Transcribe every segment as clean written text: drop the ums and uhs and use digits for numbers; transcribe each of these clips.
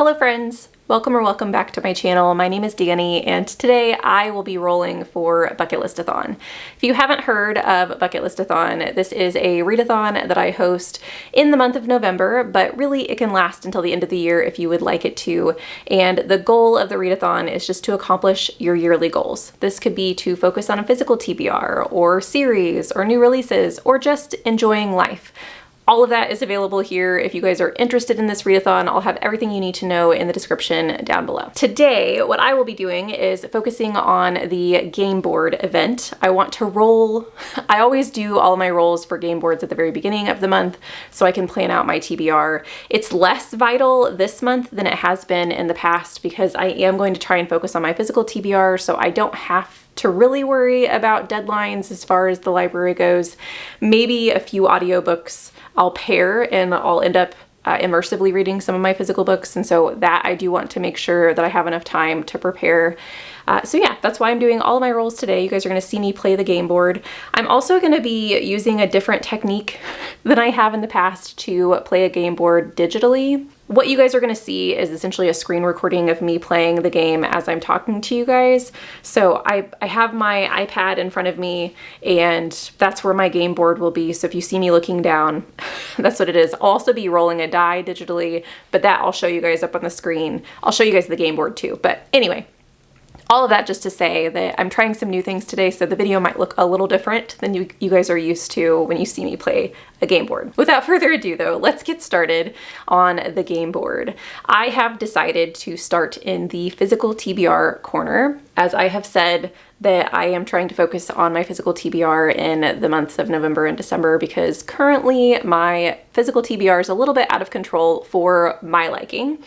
Hello friends! Welcome back to my channel. My name is Danny and today I will be rolling for Bucket Listathon. If you haven't heard of Bucket Listathon, this is a readathon that I host in the month of November, but really it can last until the end of the year if you would like it to. And the goal of the readathon is just to accomplish your yearly goals. This could be to focus on a physical TBR or series or new releases or just enjoying life. All of that is available here. If you guys are interested in this readathon, I'll have everything you need to know in the description down below. Today, what I will be doing is focusing on the Gameboard event. I want to roll. I always do all of my rolls for game boards at the very beginning of the month so I can plan out my TBR. It's less vital this month than it has been in the past because I am going to try and focus on my physical TBR so I don't have to really worry about deadlines as far as the library goes. Maybe a few audiobooks I'll pair and I'll end up immersively reading some of my physical books, and so that I do want to make sure that I have enough time to prepare. So yeah, that's why I'm doing all of my rolls today. You guys are going to see me play the game board. I'm also going to be using a different technique than I have in the past to play a game board digitally. What you guys are going to see is essentially a screen recording of me playing the game as I'm talking to you guys. So I have my iPad in front of me and that's where my game board will be. So if you see me looking down, that's what it is. I'll also be rolling a die digitally, but that I'll show you guys up on the screen. I'll show you guys the game board too. But anyway, all of that just to say that I'm trying some new things today, so the video might look a little different than you guys are used to when you see me play a game board. Without further ado though, let's get started on the game board. I have decided to start in the physical TBR corner. As I have said that I am trying to focus on my physical TBR in the months of November and December because currently my physical TBR is a little bit out of control for my liking.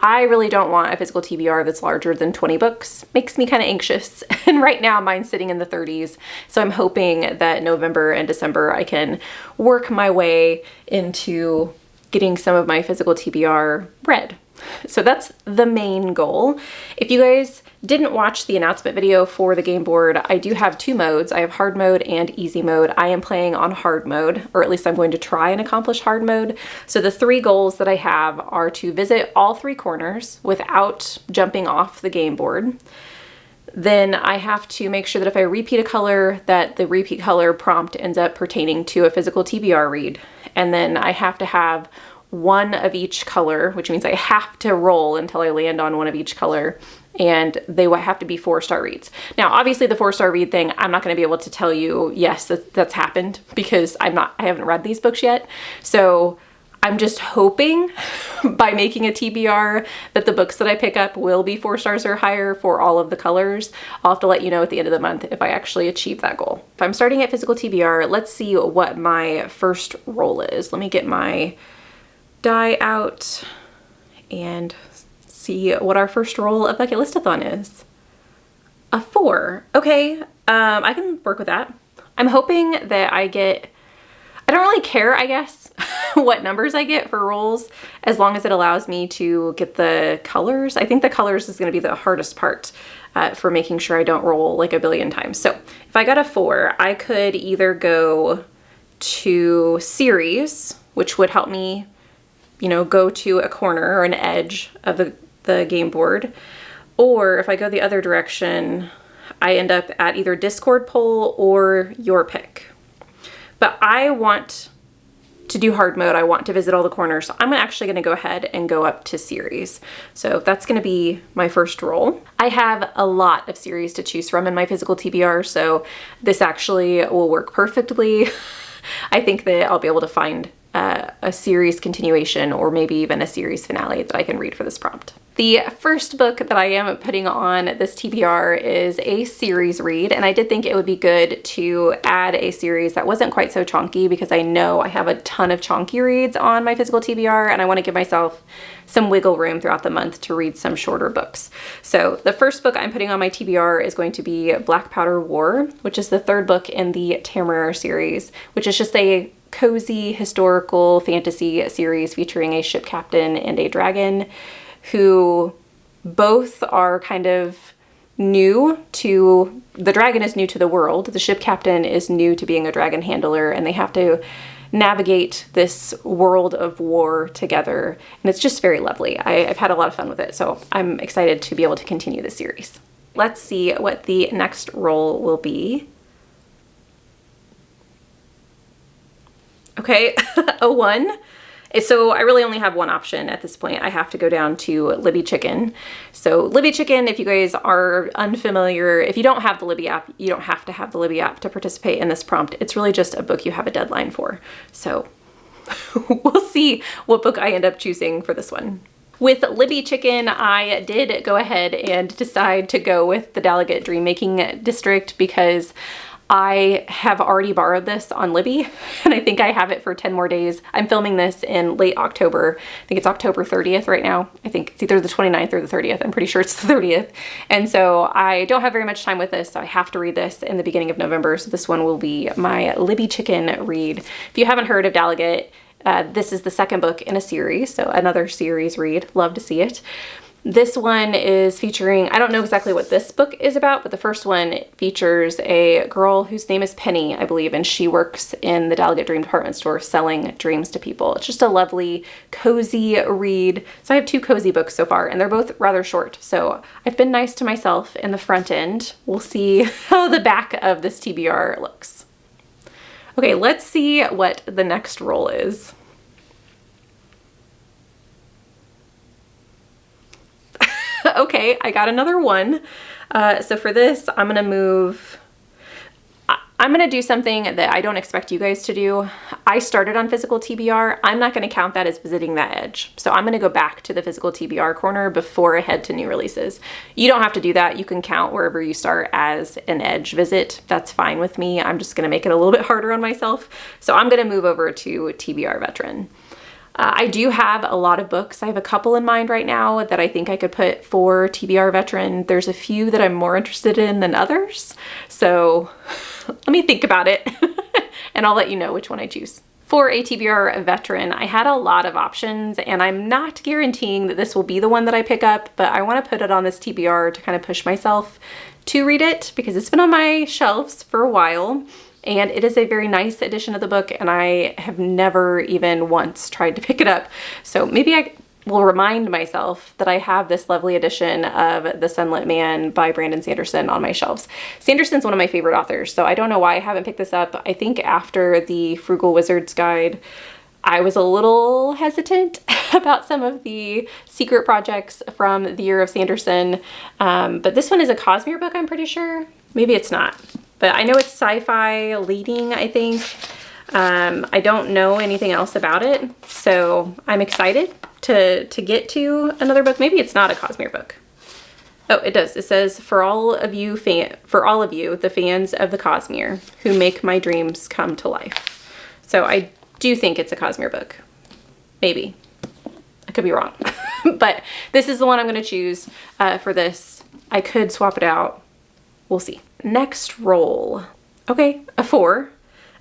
I really don't want a physical TBR that's larger than 20 books. Makes me kind of anxious. And right now mine's sitting in the 30s. So I'm hoping that November and December I can work my way into getting some of my physical TBR read. So that's the main goal. If you guys didn't watch the announcement video for the game board, I do have two modes. I have hard mode and easy mode. I am playing on hard mode, or at least I'm going to try and accomplish hard mode. So the three goals that I have are to visit all three corners without jumping off the game board. Then I have to make sure that if I repeat a color, that the repeat color prompt ends up pertaining to a physical TBR read. And then I have to have one of each color, which means I have to roll until I land on one of each color, and they will have to be 4-star reads. Now, obviously the 4-star read thing, I'm not going to be able to tell you, yes, that's happened because I haven't read these books yet. So I'm just hoping by making a TBR that the books that I pick up will be 4 stars or higher for all of the colors. I'll have to let you know at the end of the month if I actually achieve that goal. If I'm starting at physical TBR, let's see what my first roll is. Let me get my die out and see what our first roll of Bucket Listathon is. A 4. Okay, I can work with that. I'm hoping that I don't really care, I guess, what numbers I get for rolls, as long as it allows me to get the colors. I think the colors is going to be the hardest part for making sure I don't roll like a billion times. So if I got a 4, I could either go to series, which would help me go to a corner or an edge of the game board. Or if I go the other direction, I end up at either Discord poll or your pick. But I want to do hard mode. I want to visit all the corners. So I'm actually going to go ahead and go up to series. So that's going to be my first roll. I have a lot of series to choose from in my physical TBR, so this actually will work perfectly. I think that I'll be able to find a series continuation or maybe even a series finale that I can read for this prompt. The first book that I am putting on this TBR is a series read, and I did think it would be good to add a series that wasn't quite so chonky because I know I have a ton of chonky reads on my physical TBR and I want to give myself some wiggle room throughout the month to read some shorter books. So the first book I'm putting on my TBR is going to be Black Powder War, which is the third book in the Tamara series, which is just a cozy historical fantasy series featuring a ship captain and a dragon who both are kind of new to, the dragon is new to the world, the ship captain is new to being a dragon handler, and they have to navigate this world of war together. And it's just very lovely. I've had a lot of fun with it, so I'm excited to be able to continue the series. Let's see what the next roll will be. Okay, a 1. So I really only have one option at this point. I have to go down to Libby Chicken. So Libby Chicken, if you guys are unfamiliar, if you don't have the Libby app, you don't have to have the Libby app to participate in this prompt. It's really just a book you have a deadline for. So we'll see what book I end up choosing for this one. With Libby Chicken, I did go ahead and decide to go with the Delegate Dream Making District because I have already borrowed this on Libby, and I think I have it for 10 more days. I'm filming this in late October. I think it's October 30th right now. I think it's either the 29th or the 30th. I'm pretty sure it's the 30th. And so I don't have very much time with this, so I have to read this in the beginning of November. So this one will be my Libby Chicken read. If you haven't heard of Delegate, this is the second book in a series, so another series read. Love to see it. This one is featuring, I don't know exactly what this book is about, but the first one features a girl whose name is Penny, I believe, and she works in the Delegate Dream department store selling dreams to people. It's just a lovely, cozy read. So I have 2 cozy books so far, and they're both rather short. So I've been nice to myself in the front end. We'll see how the back of this TBR looks. Okay, let's see what the next roll is. Okay, I got another 1. So for this, I'm gonna do something that I don't expect you guys to do. I started on physical TBR. I'm not gonna count that as visiting that edge. So I'm gonna go back to the physical TBR corner before I head to new releases. You don't have to do that. You can count wherever you start as an edge visit. That's fine with me. I'm just gonna make it a little bit harder on myself. So I'm gonna move over to TBR Veteran. I do have a lot of books. I have a couple in mind right now that I think I could put for TBR Veteran. There's a few that I'm more interested in than others. So let me think about it and I'll let you know which one I choose. For a TBR Veteran, I had a lot of options, and I'm not guaranteeing that this will be the one that I pick up, but I want to put it on this TBR to kind of push myself to read it because it's been on my shelves for a while. And it is a very nice edition of the book, and I have never even once tried to pick it up. So maybe I will remind myself that I have this lovely edition of The Sunlit Man by Brandon Sanderson on my shelves. Sanderson's one of my favorite authors, so I don't know why I haven't picked this up. I think after the Frugal Wizard's Guide, I was a little hesitant about some of the secret projects from the year of Sanderson, but this one is a Cosmere book, I'm pretty sure. Maybe it's not. But I know it's sci-fi leading, I think. I don't know anything else about it, so I'm excited to get to another book. Maybe it's not a Cosmere book. Oh, it does. It says, for all of you, the fans of the Cosmere, who make my dreams come to life. So I do think it's a Cosmere book. Maybe. I could be wrong. But this is the one I'm going to choose for this. I could swap it out. We'll see. Next roll. Okay, a 4.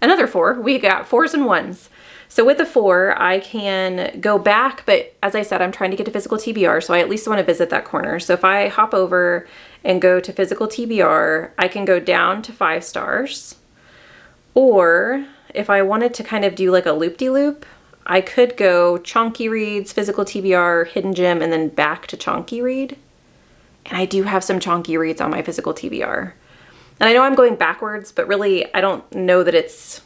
Another 4. We got 4s and 1s. So with the 4, I can go back, but as I said, I'm trying to get to physical TBR, so I at least want to visit that corner. So if I hop over and go to physical TBR, I can go down to 5 stars. Or if I wanted to kind of do like a loop-de-loop, I could go Chonky Reads, physical TBR, Hidden Gem, and then back to Chonky Read. And I do have some Chonky Reads on my physical TBR. And I know I'm going backwards, but really I don't know that it's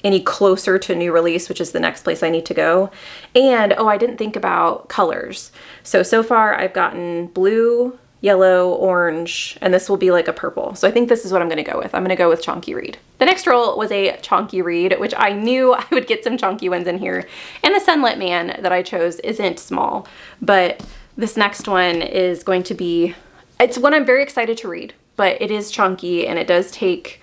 any closer to new release, which is the next place I need to go. And, oh, I didn't think about colors. So far I've gotten blue, yellow, orange, and this will be like a purple. So I think this is what I'm gonna go with. I'm gonna go with Chonky Read. The next roll was a Chonky Read, which I knew I would get some chonky ones in here. And the Sunlit Man that I chose isn't small, but this next one is going to be, it's one I'm very excited to read, but it is chunky and it does take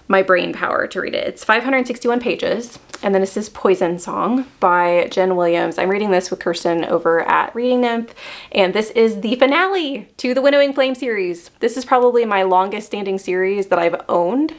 my brain power to read it. It's 561 pages, and then this is Poison Song by Jen Williams. I'm reading this with Kirsten over at Reading Nymph, and this is the finale to the Winnowing Flame series. This is probably my longest standing series that I've owned,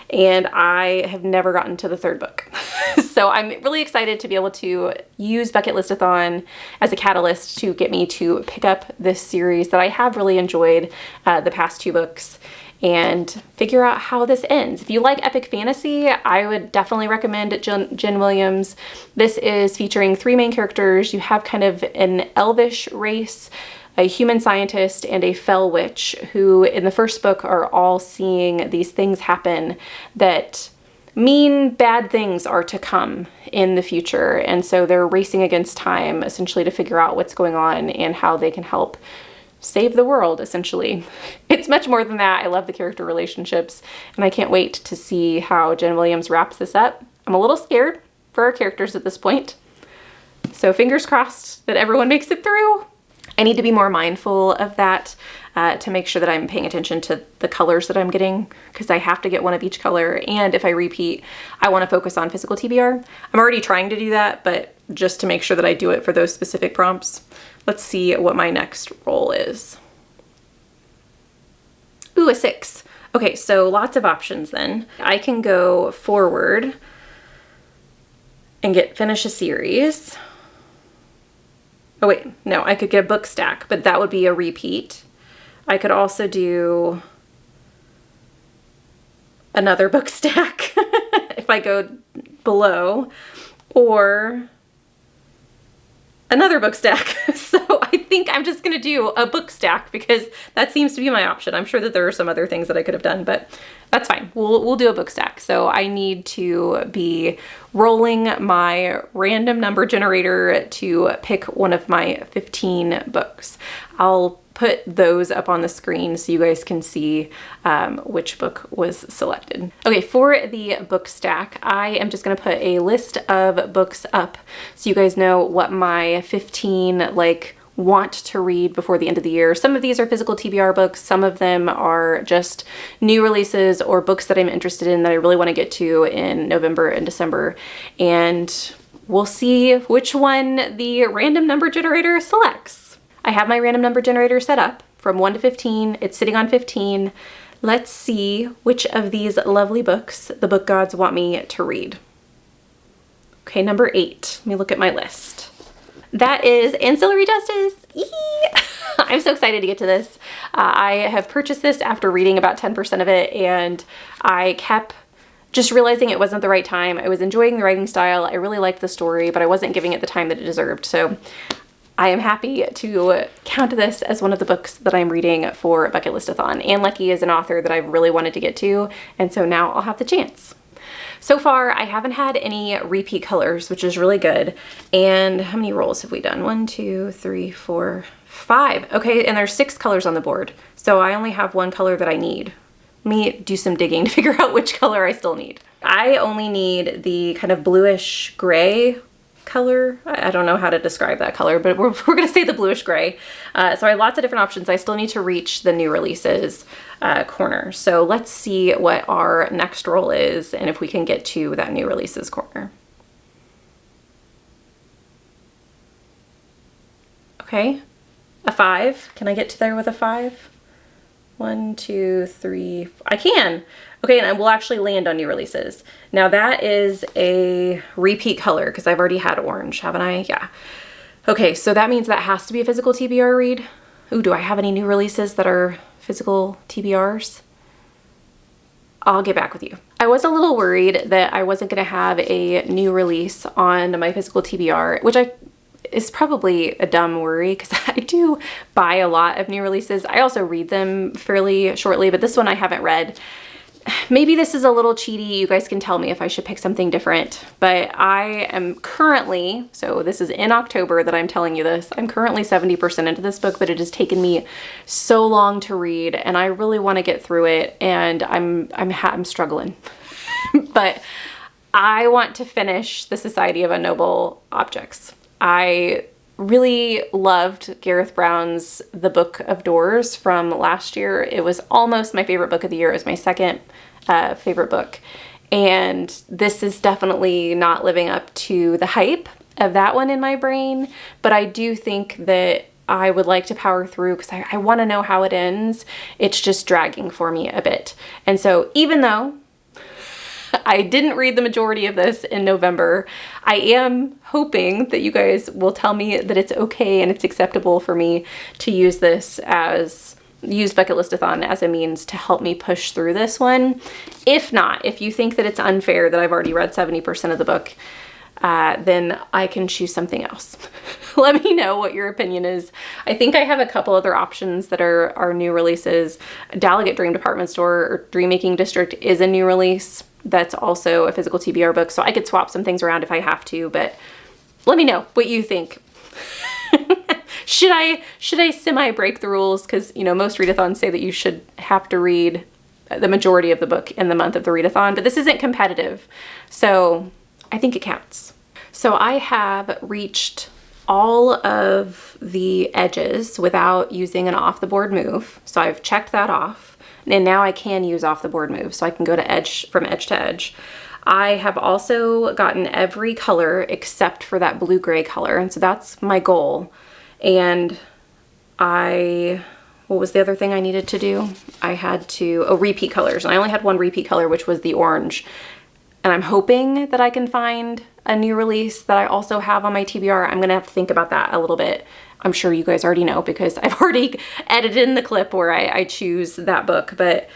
and I have never gotten to the 3rd book. So I'm really excited to be able to use Bucket Listathon as a catalyst to get me to pick up this series that I have really enjoyed the past 2 books. and figure out how this ends. If you like epic fantasy, I would definitely recommend Jen Williams. This is featuring 3 main characters. You have kind of an elvish race, a human scientist, and a fell witch, who in the first book are all seeing these things happen that mean bad things are to come in the future. And so they're racing against time, essentially, to figure out what's going on and how they can help save the world, essentially. It's much more than that. I love the character relationships, and I can't wait to see how Jen Williams wraps this up. I'm a little scared for our characters at this point, so fingers crossed that everyone makes it through. I need to be more mindful of that to make sure that I'm paying attention to the colors that I'm getting, because I have to get one of each color. And if I repeat, I want to focus on physical TBR. I'm already trying to do that, but just to make sure that I do it for those specific prompts. Let's see what my next roll is. Ooh, a 6. Okay, so lots of options then. I can go forward and finish a series. Oh wait, no, I could get a book stack, but that would be a repeat. I could also do another book stack if I go below, or another book stack. So I think I'm just gonna do a book stack because that seems to be my option. I'm sure that there are some other things that I could have done, but that's fine. We'll do a book stack. So I need to be rolling my random number generator to pick one of my 15 books. I'll put those up on the screen so you guys can see which book was selected. Okay, for the book stack, I am just gonna put a list of books up so you guys know what my 15 want to read before the end of the year. Some of these are physical TBR books, some of them are just new releases or books that I'm interested in that I really want to get to in November and December. And we'll see which one the random number generator selects. I have my random number generator set up from 1 to 15. It's sitting on 15. Let's see which of these lovely books the book gods want me to read. Okay, number 8. Let me look at my list. That is Ancillary Justice. Yee! I'm so excited to get to this. I have purchased this after reading about 10% of it, and I kept just realizing it wasn't the right time. I was enjoying the writing style. I really liked the story, but I wasn't giving it the time that it deserved. So I am happy to count this as one of the books that I'm reading for Bucket Listathon. Ann Leckie is an author that I've really wanted to get to, and so now I'll have the chance. So far, I haven't had any repeat colors, which is really good. And how many rolls have we done? 1, 2, 3, 4, 5. Okay, and there's 6 colors on the board. So I only have 1 color that I need. Let me do some digging to figure out which color I still need. I only need the kind of bluish gray color. I don't know how to describe that color, but we're gonna say the bluish gray. So I have lots of different options. I still need to reach the new releases corner. So let's see what our next roll is and if we can get to that new releases corner. Okay, a 5. Can I get to there with a 5? 1, 2, 3, I can. Okay, and we'll actually land on new releases. Now that is a repeat color because I've already had orange, haven't I? Yeah. Okay, so that means that has to be a physical TBR read. Ooh, do I have any new releases that are physical TBRs? I'll get back with you. I was a little worried that I wasn't gonna have a new release on my physical TBR, which is probably a dumb worry because I do buy a lot of new releases. I also read them fairly shortly, but this one I haven't read. Maybe this is a little cheaty. You guys can tell me if I should pick something different, but I am currently, so this is in October that I'm telling you this, I'm currently 70% into this book, but it has taken me so long to read and I really want to get through it, and I'm struggling. But I want to finish The Society of Unknown Objects. I really loved Gareth Brown's The Book of Doors from last year. It was almost my favorite book of the year. It was my second favorite book. And this is definitely not living up to the hype of that one in my brain. But I do think that I would like to power through because I want to know how it ends. It's just dragging for me a bit. And so even though I didn't read the majority of this in November, I am hoping that you guys will tell me that it's okay and it's acceptable for me to use this as use Bucket Listathon as a means to help me push through this one. If not, if you think that it's unfair that I've already read 70% of the book, then I can choose something else. Let me know what your opinion is. I think I have a couple other options that are new releases. Dallaget Dream Department Store or Dream Making District is a new release. That's also a physical TBR book, so I could swap some things around if I have to, but let me know what you think. Should I semi-break the rules? Because, you know, most readathons say that you should have to read the majority of the book in the month of the readathon, but this isn't competitive, so I think it counts. So I have reached all of the edges without using an off-the-board move, so I've checked that off, and now I can use off-the-board moves, so I can go to edge from edge to edge. I have also gotten every color except for that blue-gray color, and so that's my goal. And what was the other thing I needed to do? I had to, repeat colors, and I only had one repeat color, which was the orange. And I'm hoping that I can find a new release that I also have on my TBR. I'm gonna have to think about that a little bit. I'm sure you guys already know because I've already edited in the clip where I choose that book, but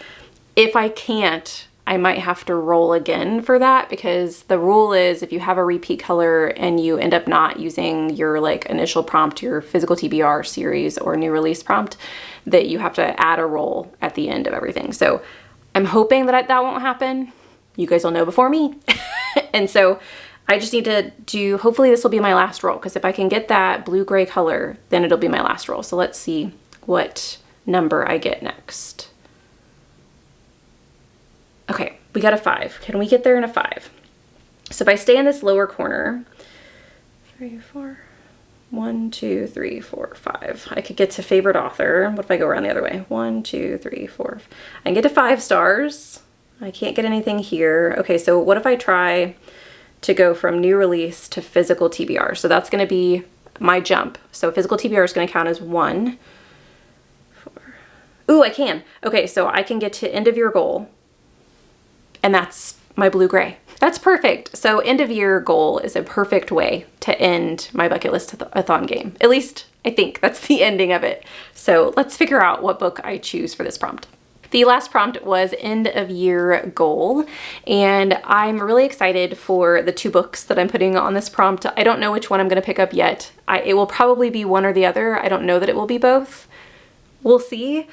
if I can't, I might have to roll again for that, because the rule is if you have a repeat color and you end up not using your like initial prompt, your physical TBR series or new release prompt, that you have to add a roll at the end of everything. So I'm hoping that that won't happen. You guys will know before me. And so I just need to do, hopefully this will be my last roll, because if I can get that blue-gray color, then it'll be my last roll. So let's see what number I get next. Okay, we got a 5. Can we get there in a 5? So if I stay in this lower corner, 3, 4, 1, 2, 3, 4, 5. I could get to favorite author. What if I go around the other way? 1, 2, 3, 4. I can get to 5 stars. I can't get anything here. Okay, so what if I try to go from new release to physical TBR? So that's gonna be my jump. So physical TBR is gonna count as 1, 4. Ooh, I can. Okay, so I can get to end of year goal, and that's my blue-gray. That's perfect. So end of year goal is a perfect way to end my bucket list-a-thon game. At least I think that's the ending of it. So let's figure out what book I choose for this prompt. The last prompt was end of year goal, and I'm really excited for the 2 books that I'm putting on this prompt. I don't know which one I'm gonna pick up yet. It will probably be one or the other. I don't know that it will be both. We'll see.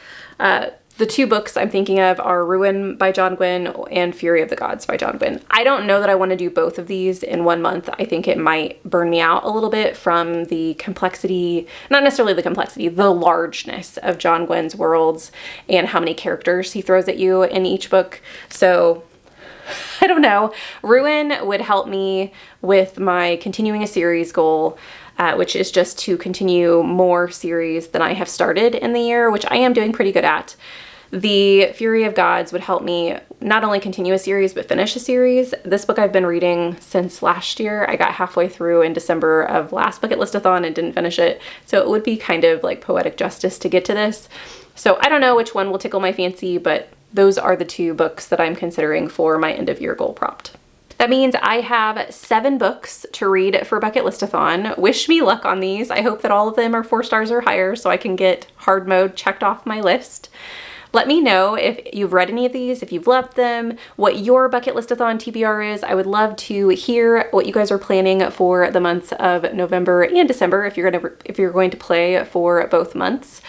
The 2 books I'm thinking of are Ruin by John Gwynne and Fury of the Gods by John Gwynne. I don't know that I want to do both of these in one month. I think it might burn me out a little bit from the complexity, not necessarily the complexity, the largeness of John Gwynne's worlds and how many characters he throws at you in each book. So I don't know. Ruin would help me with my continuing a series goal, which is just to continue more series than I have started in the year, which I am doing pretty good at. The Fury of Gods would help me not only continue a series, but finish a series. This book I've been reading since last year. I got halfway through in December of last Bucket Listathon and didn't finish it. So it would be kind of like poetic justice to get to this. So I don't know which one will tickle my fancy, but those are the 2 books that I'm considering for my end of year goal prompt. That means I have 7 books to read for Bucket Listathon. Wish me luck on these. I hope that all of them are 4 stars or higher so I can get hard mode checked off my list. Let me know if you've read any of these, if you've loved them, what your Bucket Listathon TBR is. I would love to hear what you guys are planning for the months of November and December if you're going to play for both months.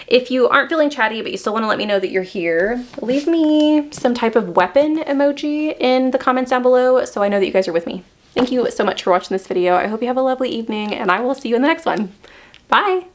If you aren't feeling chatty but you still want to let me know that you're here, leave me some type of weapon emoji in the comments down below so I know that you guys are with me. Thank you so much for watching this video. I hope you have a lovely evening, and I will see you in the next one. Bye!